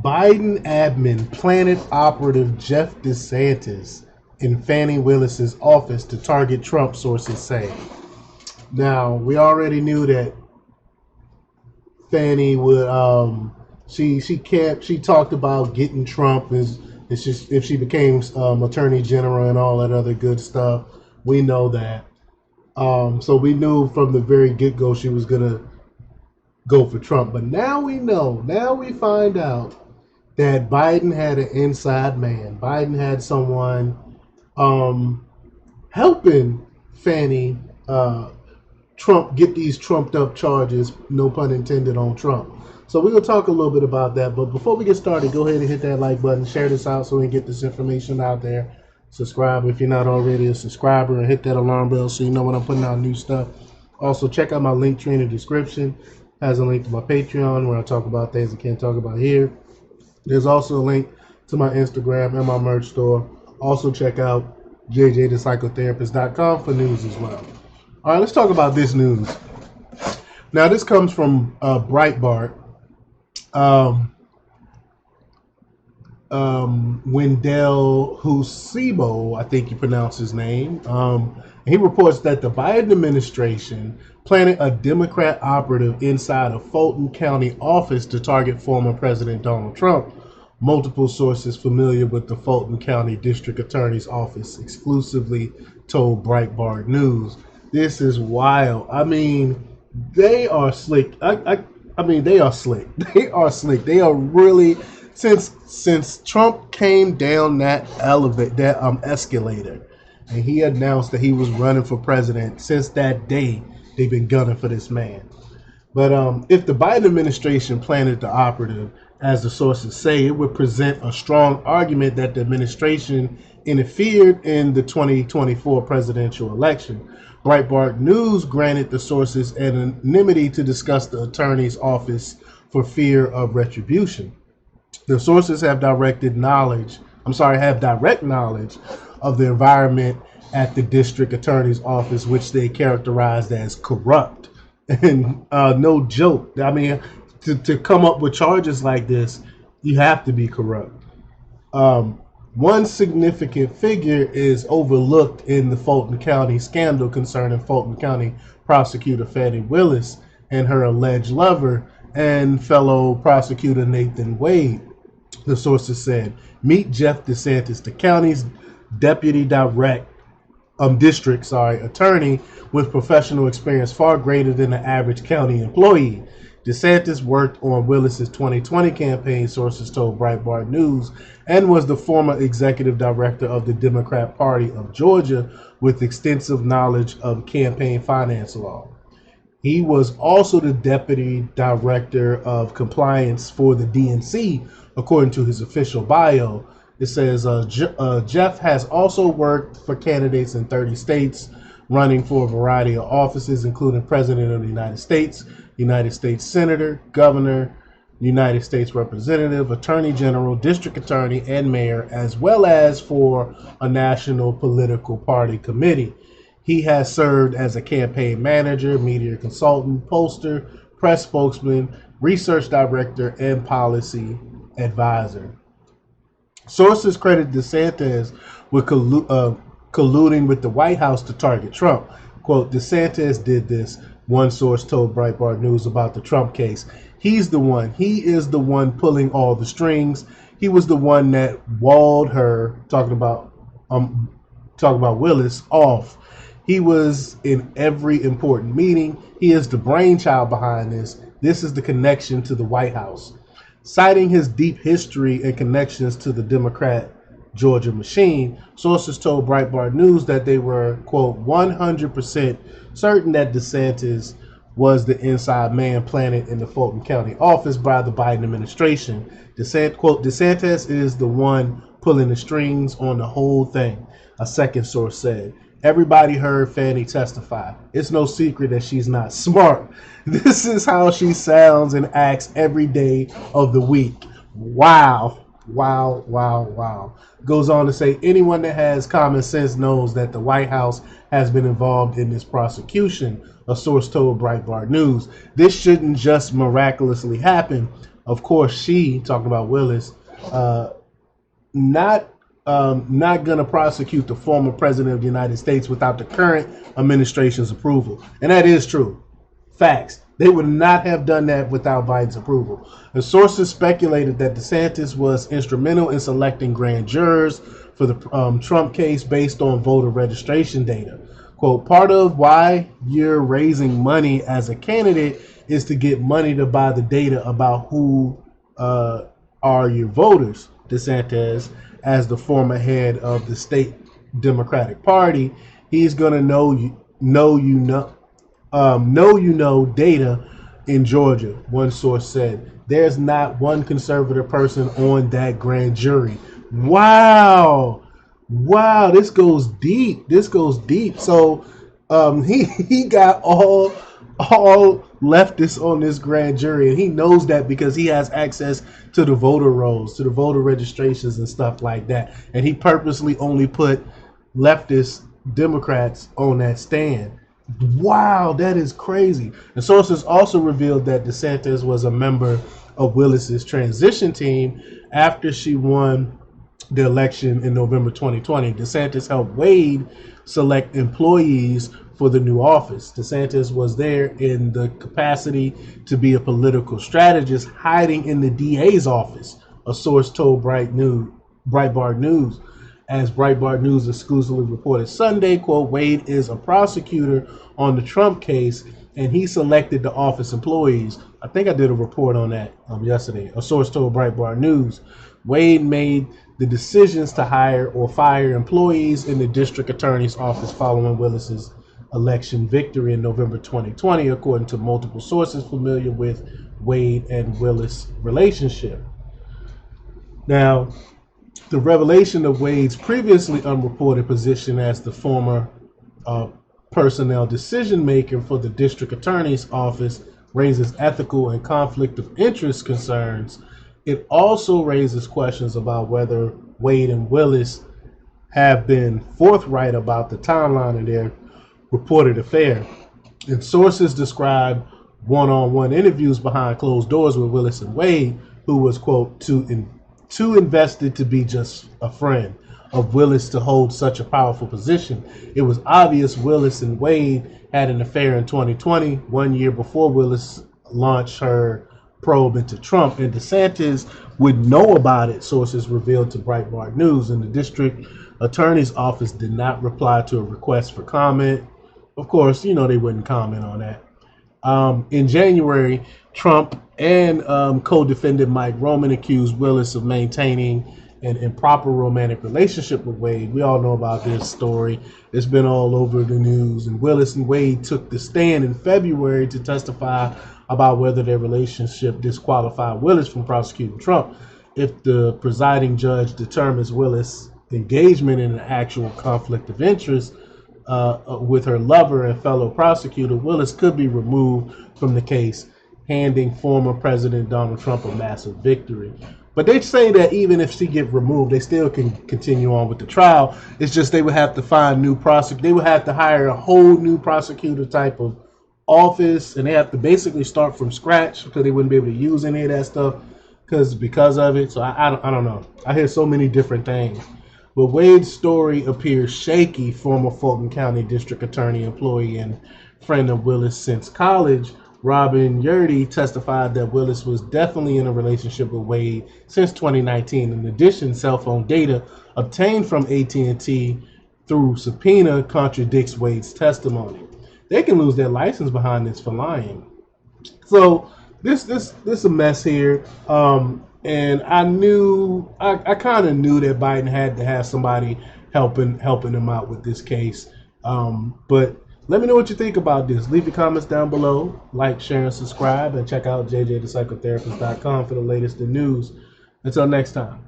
Biden admin planted Operative Jeff DiSantis in Fani Willis's office to target Trump, sources say. Now, we already knew that Fani would she talked about getting Trump if she became attorney general and all that other good stuff. We know that. So we knew from the very get-go she was gonna go for Trump. But now we know, now we find out that Biden had an inside man. Biden had someone helping Fani Trump get these trumped up charges, no pun intended, on Trump. So we're going to talk a little bit about that. But before we get started, go ahead and hit that like button, share this out so we can get this information out there. Subscribe if you're not already a subscriber, and hit that alarm bell so you know when I'm putting out new stuff. Also, check out my link tree in the description. It has a link to my Patreon where I talk about things I can't talk about here. There's also a link to my Instagram and my merch store. Also, check out jjthepsychotherapist.com for news as well. All right, let's talk about this news. Now, this comes from Breitbart. Wendell Husibo, I think you pronounce his name. He reports that the Biden administration planted a Democrat operative inside a Fulton County office to target former President Donald Trump. Multiple sources familiar with the Fulton County District Attorney's Office exclusively told Breitbart News. This is wild. I mean, they are slick. I mean, they are slick. They are slick. They are really, since Trump came down that escalator, and he announced that he was running for president, since that day, they've been gunning for this man. But if the Biden administration planted the operative, as the sources say, it would present a strong argument that the administration interfered in the 2024 presidential election. Breitbart News granted the sources anonymity to discuss the attorney's office for fear of retribution. The sources have direct knowledge of the environment at the district attorney's office, which they characterized as corrupt. And no joke. I mean, to come up with charges like this, you have to be corrupt. One significant figure is overlooked in the Fulton County scandal concerning Fulton County prosecutor Fani Willis and her alleged lover and fellow prosecutor Nathan Wade. The sources said, meet Jeff DiSantis, the county's deputy district attorney with professional experience far greater than the average county employee. DeSantis worked on Willis's 2020 campaign, sources told Breitbart News, and was the former executive director of the Democrat Party of Georgia with extensive knowledge of campaign finance law. He was also the deputy director of compliance for the DNC, according to his official bio. It says Jeff has also worked for candidates in 30 states, running for a variety of offices, including President of the United States Senator, Governor, United States Representative, Attorney General, District Attorney, and Mayor, as well as for a national political party committee. He has served as a campaign manager, media consultant, poster, press spokesman, research director, and policy advisor. Sources credit DeSantis with colluding with the White House to target Trump. Quote, DeSantis did this, one source told Breitbart News about the Trump case. He is the one pulling all the strings. He was the one that walled her, talking about Willis, off. He was in every important meeting. He is the brainchild behind this. This is the connection to the White House. Citing his deep history and connections to the Democrat Georgia machine, sources told Breitbart News that they were, quote, 100% certain that DeSantis was the inside man planted in the Fulton County office by the Biden administration. Quote, DeSantis is the one pulling the strings on the whole thing, a second source said. Everybody heard Fani testify. It's no secret that she's not smart. This is how she sounds and acts every day of the week. Wow. Wow, wow, wow. Goes on to say anyone that has common sense knows that the White House has been involved in this prosecution, a source told Breitbart News. This shouldn't just miraculously happen. Of course, she, talking about Willis, not not going to prosecute the former president of the United States without the current administration's approval. And that is true. Facts. They would not have done that without Biden's approval. The sources speculated that DeSantis was instrumental in selecting grand jurors for the Trump case based on voter registration data. Quote, part of why you're raising money as a candidate is to get money to buy the data about who are your voters, DeSantis, as the former head of the state Democratic Party, he's going to know data in Georgia, one source said. There's not one conservative person on that grand jury. Wow, this goes deep. So he got all leftists on this grand jury, and he knows that because he has access to the voter rolls, to the voter registrations and stuff like that. And he purposely only put leftist Democrats on that stand. Wow, that is crazy. And sources also revealed that DeSantis was a member of Willis's transition team after she won the election in November 2020. DeSantis helped Wade select employees for the new office. DeSantis was there in the capacity to be a political strategist hiding in the DA's office, a source told Breitbart News. As Breitbart News exclusively reported Sunday, quote, Wade is a prosecutor on the Trump case, and he selected the office employees. I think I did a report on that yesterday. A source told Breitbart News. Wade made the decisions to hire or fire employees in the district attorney's office following Willis's election victory in November 2020, according to multiple sources familiar with Wade and Willis' relationship. Now, the revelation of Wade's previously unreported position as the former personnel decision maker for the district attorney's office raises ethical and conflict of interest concerns. It also raises questions about whether Wade and Willis have been forthright about the timeline of their reported affair. And sources describe one-on-one interviews behind closed doors with Willis and Wade, who was, quote, too invested to be just a friend of Willis to hold such a powerful position. It was obvious Willis and Wade had an affair in 2020, 1 year before Willis launched her probe into Trump, and DeSantis would know about it, sources revealed to Breitbart News. And the district attorney's office did not reply to a request for comment. Of course, they wouldn't comment on that. In January, Trump and co-defendant Mike Roman accused Willis of maintaining an improper romantic relationship with Wade. We all know about this story. It's been all over the news. And Willis and Wade took the stand in February to testify about whether their relationship disqualified Willis from prosecuting Trump. If the presiding judge determines Willis' engagement in an actual conflict of interest with her lover and fellow prosecutor, Willis could be removed from the case, handing former President Donald Trump a massive victory. But they say that even if she get removed, they still can continue on with the trial. It's just they would have to find new prosecutors. They would have to hire a whole new prosecutor type of office, and they have to basically start from scratch because they wouldn't be able to use any of that stuff because of it. So I don't know. I hear so many different things. But Wade's story appears shaky. Former Fulton County District Attorney, employee, and friend of Willis since college, Robin Yurdy, testified that Willis was definitely in a relationship with Wade since 2019. In addition, cell phone data obtained from AT&T through subpoena contradicts Wade's testimony. They can lose their license behind this for lying. So this a mess here. And I kind of knew that Biden had to have somebody helping him out with this case. But let me know what you think about this. Leave your comments down below. Like, share, and subscribe. And check out jjthepsychotherapist.com for the latest in news. Until next time.